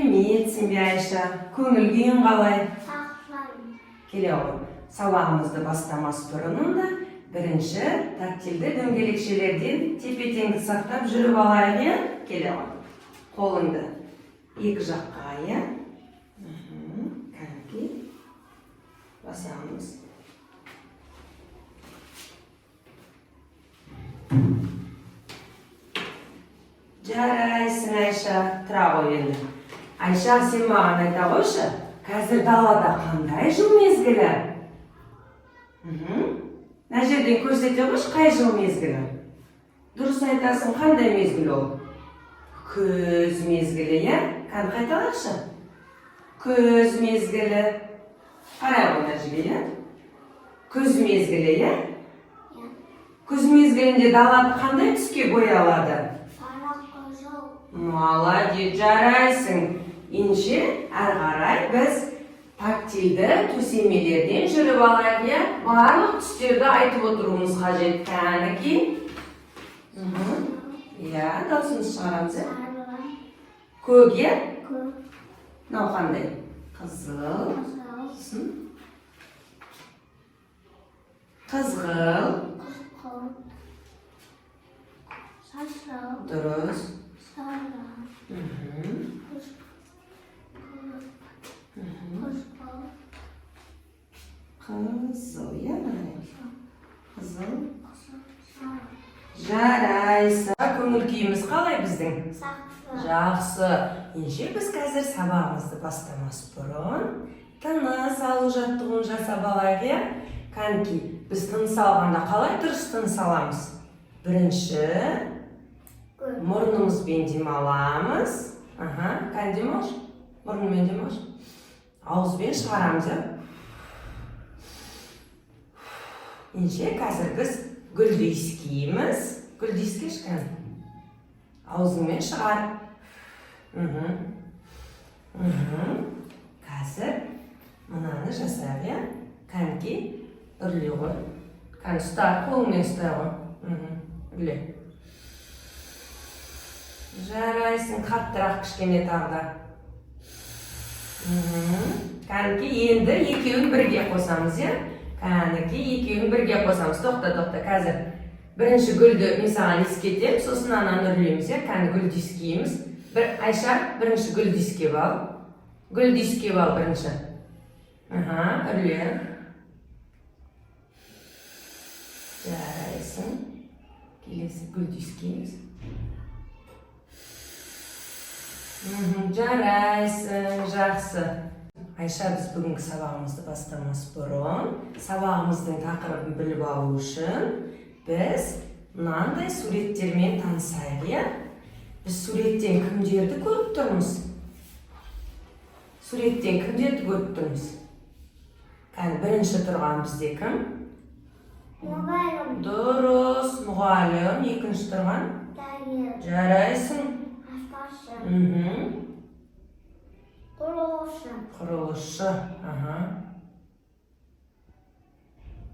Сәлеметсің бе, Айша? Көңіл күйің қалай? Келе ғой. Сабағымызды бастамас бұрынында бірінші тактильді дөңгелекшелерден тепе-теңдік сақтап жүріп алайық, иә? Келе ғой. Қолыңды екі жаққа, иә? Кәнекей. Басамыз. Жарайсың, Айша. Тұра ғой енді. Айша, сен маған айта қойшы, қазір далада қандай жыл мезгілі? Мына жерден көрсете қойшы, қай жыл мезгілі? Дұрыс айтасың, қандай мезгіл ол? Күз мезгілі, иә? Кәні қайталақшы? Күз мезгілі. Қарай ғой мына жерге, иә? Күз мезгілі, иә? Күз мезгілінде далада қандай түске боялады? Молодец, жарайсың. Ендеше әрі қарай біз тактильді төсемелерден жүріп алайық, иә? Барлық түстерді айтып отыруымыз қажет. Кәнекей. Иә, даусымызды шығарамыз, иә? Көк, иә? Мынау қандай? Қызыл. Қызғыл. Дұрыс. Қызыл, иә? Қызыл. Жарайсың. Көңіл күйіміз қалай біздің? Жақсы. Ендеше біз қазір сабағымызды бастамас бұрын тыныс алу жаттығуын жасап алайық, иә? Кәнекей, біз тыныс алғанда қалай дұрыс тыныс аламыз? Бірінші мұрнымызбен демаламыз. Кәне демалшы? Мұрнымен демалшы. Ауызбен шығарамыз, иә? Ендеше қазір біз гүлді иіскейміз. Гүлді иіскеші кәне. Аузыңмен шығар. Қазір мынаны жасап, иә? Кәнекей, үрле ғой. Кәне ұста, қолыңмен ұстай ғой. Үрле. Жарайсың, қаттырақ кішкене тағда. Кәнекей, енді екеуін бірге қосамыз, иә? Кәнекей, екеуін бірге қосамыз. Тоқта, қазір. Бірінші гүлді мен саған иіскетем, сосын ананы үрлейміз, иә? Кәне гүлді иіскейміз. Айша, бірінші гүлді иіскеп ал. Гүлді иіскеп ал бірінші. Үрле. Жарайсың. Келесі гүлді иіскейміз. Жарайсың, жақсы. Айша, біз бүгінгі сабағымызды бастамас бұрын, сабағымыздың тақырыбын біліп алу үшін, біз мынандай суреттермен танысайық, иә? Біз суреттен кімдерді көріп тұрмыз? Суреттен кімдерді көріп тұрмыз? Кәне, бірінші тұрған бізде кім? Мұғалім. Дұрыс, мұғалім. Екінші тұрған? Дәрігер. Жарайсың. Құрылысшы.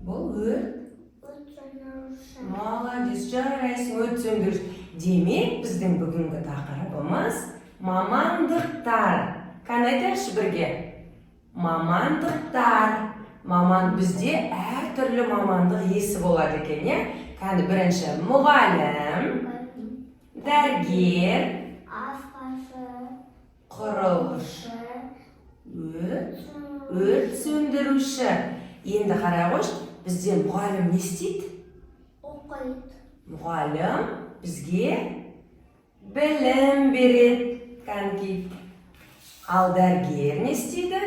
Бұл өрт? Өрт сөндіруші. Молодец, жарайсың, өрт сөндіруші. Демек, біздің бүгінгі тақырыбымыз мамандықтар. Кәне айтайықшы бірге? Мамандықтар. Бізде әртүрлі мамандық иесі болады екен, иә? Кәне бірінші мұғалім, дәрігер, құрылысшы, өрт сөндіруші. Енді қарай қойшы, бізде мұғалім не істейді? Оқиды. Мұғалім бізге білім береді. Кәнекей. Ал дәрігер не істейді?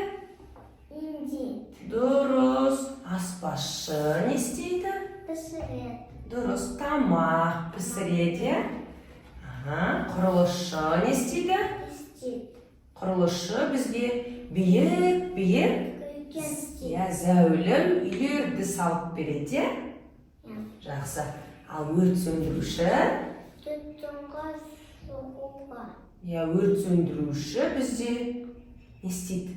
Емдейді. Дұрыс. Аспазшы не істейді? Пісіреді. Дұрыс. Тамақ пісіреді. Құрылысшы не істейді? Құрылысшы бізге биік зәулім үйлерді салып береді. Жақсы. Ал өрт сөндіруші? Өрт сөндіруші бізде не істейді?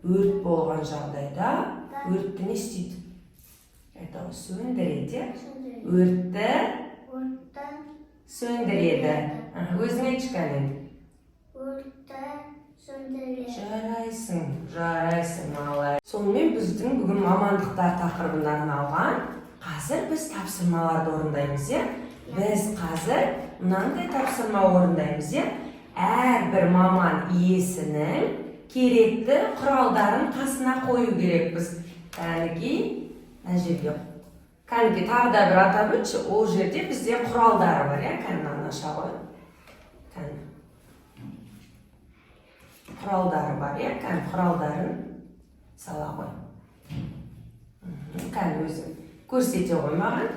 Өрт болған жағдайда өртті не істейді? Сөндіреді. Өртті сөндіреді. Өзің айтшы кәне. Өртті сөндіреді. Жарайсың, малай. Сонымен біздің бүгін мамандықтар тақырыбына арналған. Қазір біз тапсырмаларды орындаймыз, е? Біз қазір мынандай тапсырма орындаймыз, е? Әрбір маман иесінің керекті құралдарын қасына қою керекпіз. Кәніки, мына жерге. Кәніки тағы да бір атап өтші, ол жерде бізде құралдары бар, е? Кәні аша ғой. Құралдары бар, е? Кәні құралдарын сала ғой. Кәні өзің көрсете ғой маған.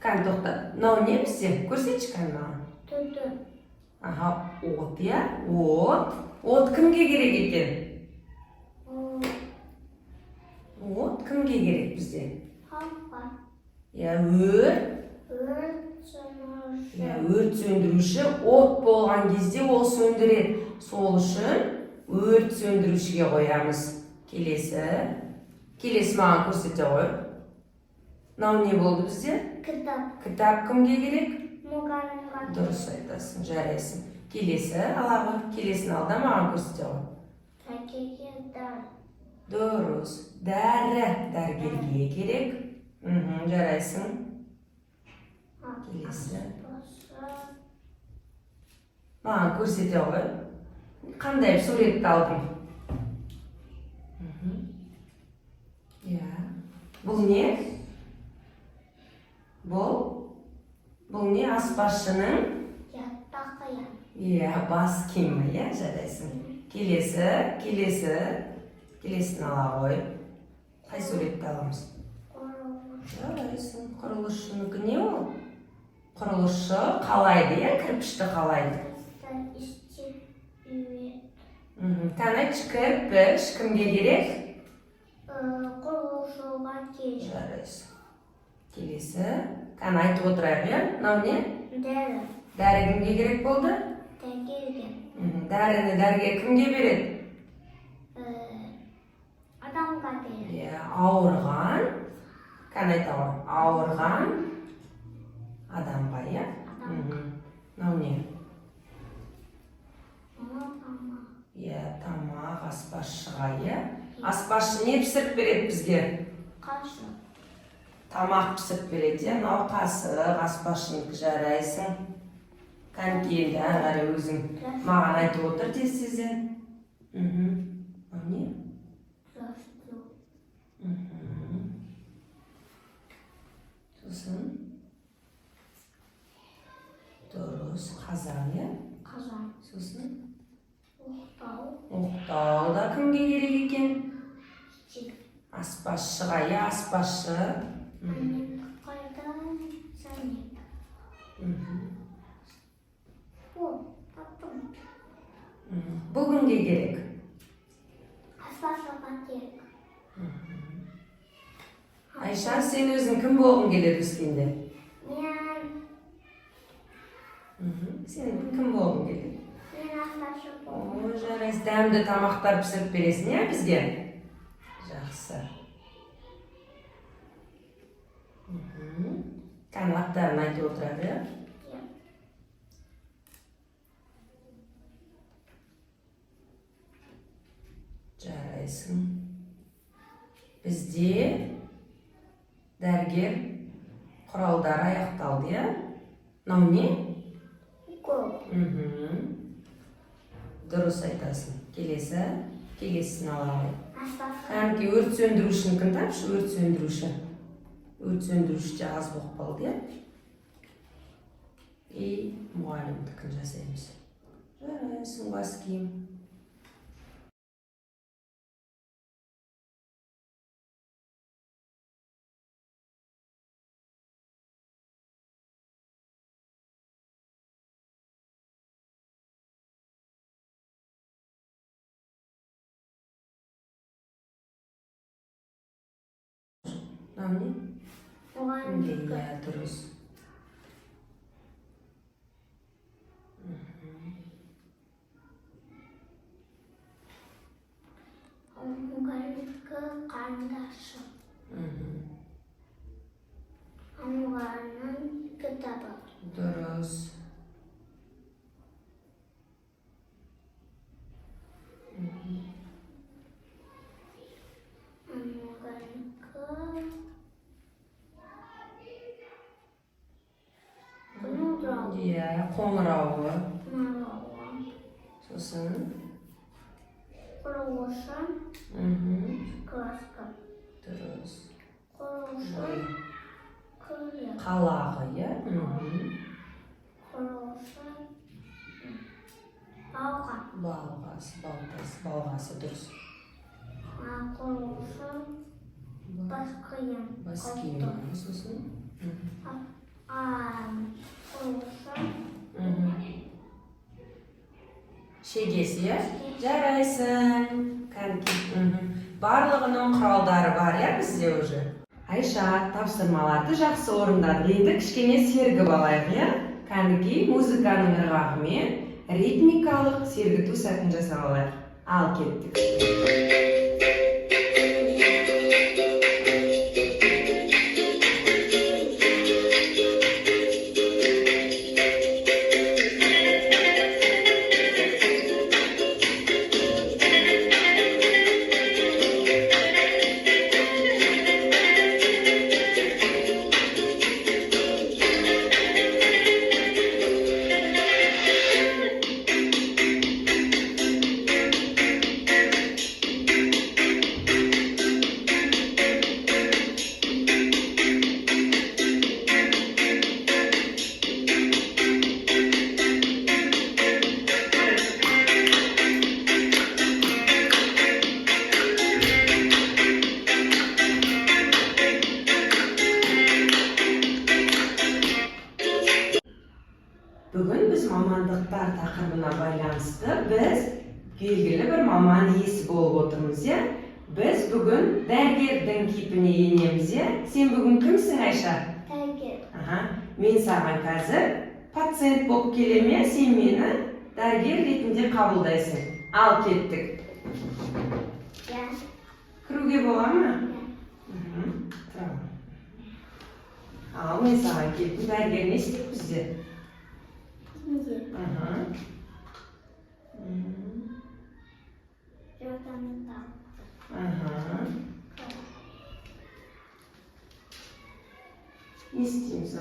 Кәні тоқта. Мынау не бізде? Көрсетші кәні маған. Түті. От, е? От. От кімге керек екен? От кімге керек бізде? Халыққа. Өрт сөндіруші. От болған кезде ол сөндіреді. Сол үшін өрт сөндірушіге қоямыз. Келесі маған көрсете ғой. Мынау не болды бізде? Кітап. Кітап кімге керек? Мұғалімге. Дұрыс айтасың, жарайсың. Келесі алағы. Келесін алда маған көрсете ғой. Дәрігерге дәрі. Дұрыс. Дәрігерге керек. Жарайсың. Келесі. Маған көрсете ғой. Қандай суретті алдым? Бұл не? Бұл не? Аспазшының? Тақия. Бас киімі, жарайсың. Келесін ала ғой. Қай суретті аламыз? Жарайсың. Құрылысшыныкі не ол? Құрылысшы қалайды, кірпішті қалайды. Кәні кірпіш кімге керек? Құрылысшыға керек. Жарайсың. Келесі. Кәні айтып отырайық, мынау не? Дәрі. Дәрі кімге керек болды? Дәрігерге. Дәріні дәрігер кімге береді? Адамға береді. Ауырған. Кәні айта ғой. Ауырған адамға, е? Мынау не? Тамақ, аспазшыға, е? Аспазшы не пісіріп береді бізге? Қасық. Тамақ пісіріп береді, е? Мынау қасық, аспазшынікі, жарайсың. Кәнекей енді әрі өзің маған айтып отыр тез-тезден. Мынау не? Жастық. Сосын? Дұрыс, қазан, е? Қазан. Сосын? Оқтау. Оқтау да кімге керек екен? Стик. Аспазшыға, е? Аспазшы. Қайда сәнек. Таптым. Бұл кімге керек? Аспазшыға керек. Айша, сен өзің кім болғың келеді өскенде? Сен кім болғың келеді? Мен аспазшы болғым. Жарайсың. Дәмді тамақтар пісіріп бересің, е, бізге? Жақсы. Кәні аттарын айтып отырады, е? Жарайсың. Бізде дәрігер құралдары аяқталды, е? Мынау не? Укол. Дұрыс айтасың. Келесін алайық. Аспазшы. Кәніки өрт сөндірушіні кім тапшы? Өрт сөндіруші. Өрт сөндіруші аз болып қалды, е? Мұғалімдікін жасаймыз. Жарайсың, бас киім. Мынау не? Мұғалімдікі. Дұрыс. Мұғалімдікі қарындашы. Мұғалімнің кітабы. Дұрыс. Марауы. Марауы. Сосын. Құрылышы. Краска. Дұрыс. Құрылышы. Күлі. Қалағы, иә? Құрылышы. Балға. Балғасы дұрыс. Құрылышы. Бас киім. Бас киім. Сосын. Құрылышы. Шегесі, иә? Жарайсың. Барлығының құралдары бар, иә, бізде уже? Айша, тапсырмаларды жақсы орындадық. Енді кішкене сергіп алайық, иә? Кәдімгі музыканың ырғағымен ритмикалық сергіту сәтін жасап алайық. Ал кеттік. Бүгін біз мамандықтар тақырыбына байланысты біз белгілі бір маман иесі болып отырмыз, иә? Біз бүгін дәрігердің кейпіне енеміз, иә? Сен бүгін кімсің, Айша? Дәрігер. Мен саған қазір пациент болып келеме, сен мені дәрігер ретінде қабылдайсың. Ал кеттік. Кіруге бола ма? Ал мен саған кеттім, дәрігер не істейді бізде? Не істейміз,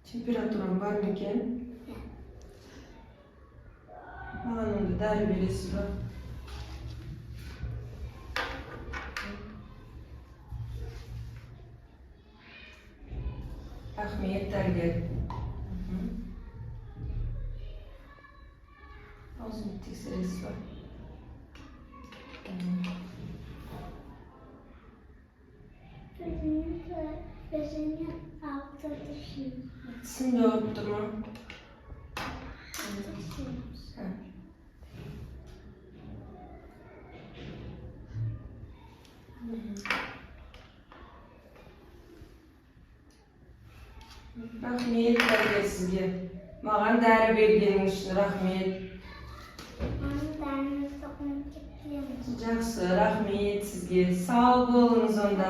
температурам бар ма екен? Маған онда дәрі бересіз ба? Рахмет, дәрігер. Аузымды тексересіз ба? Тісімде ауырып тұр ма? Рахмет, дәрігер, сізге. Маған дәрі бергенің үшін рахмет. Жақсы, рахмет сізге. Сау болыңыз онда.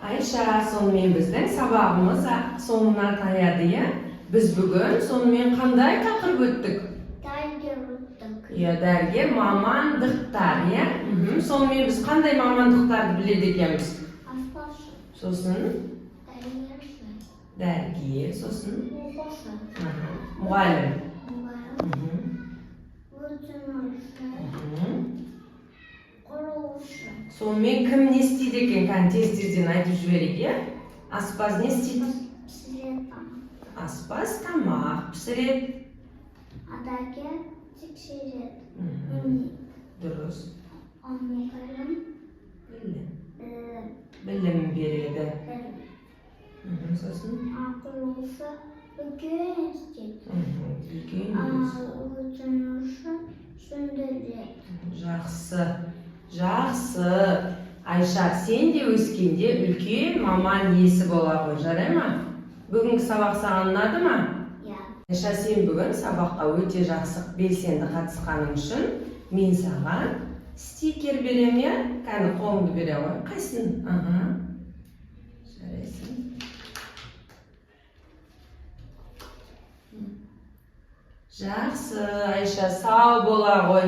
Айша, сонымен біздің сабағымыз соңына таяды, иә? Біз бүгін сонымен қандай тақырып өттік? Дәрігер өттік. Иә, дәрігер мамандықтар, иә? Сонымен біз қандай мамандықтарды біледі екенбіз? Аспазшы. Сосын? Дәрігер, сосын? Оқушы. Мұғалім. Құрылышы. Сонымен кім не істейді екен? Тез-тезден айтып жіберейік, иә? Аспаз не істейді? Пісіреді. Аспаз тамақ пісіреді. Дәрігер тексереді. Дұрыс. Мұғалім. Білім береді. Сосын? Құрылышы. Үлкен істейді. Өртенуші сөндіреді. Жақсы. Жақсы. Айша, сен де өскенде үлкен маман иесі бола ғой, жарай ма? Бүгінгі сабақ саған ұнады ма? Иә. Айша, сен бүгін сабаққа өте жақсы белсенді қатысқаның үшін мен саған стикер берем, иә? Кәні қолыңды бере ғой. Қайсын? Жарайсың. Жақсы, Айша, сау бола ғой.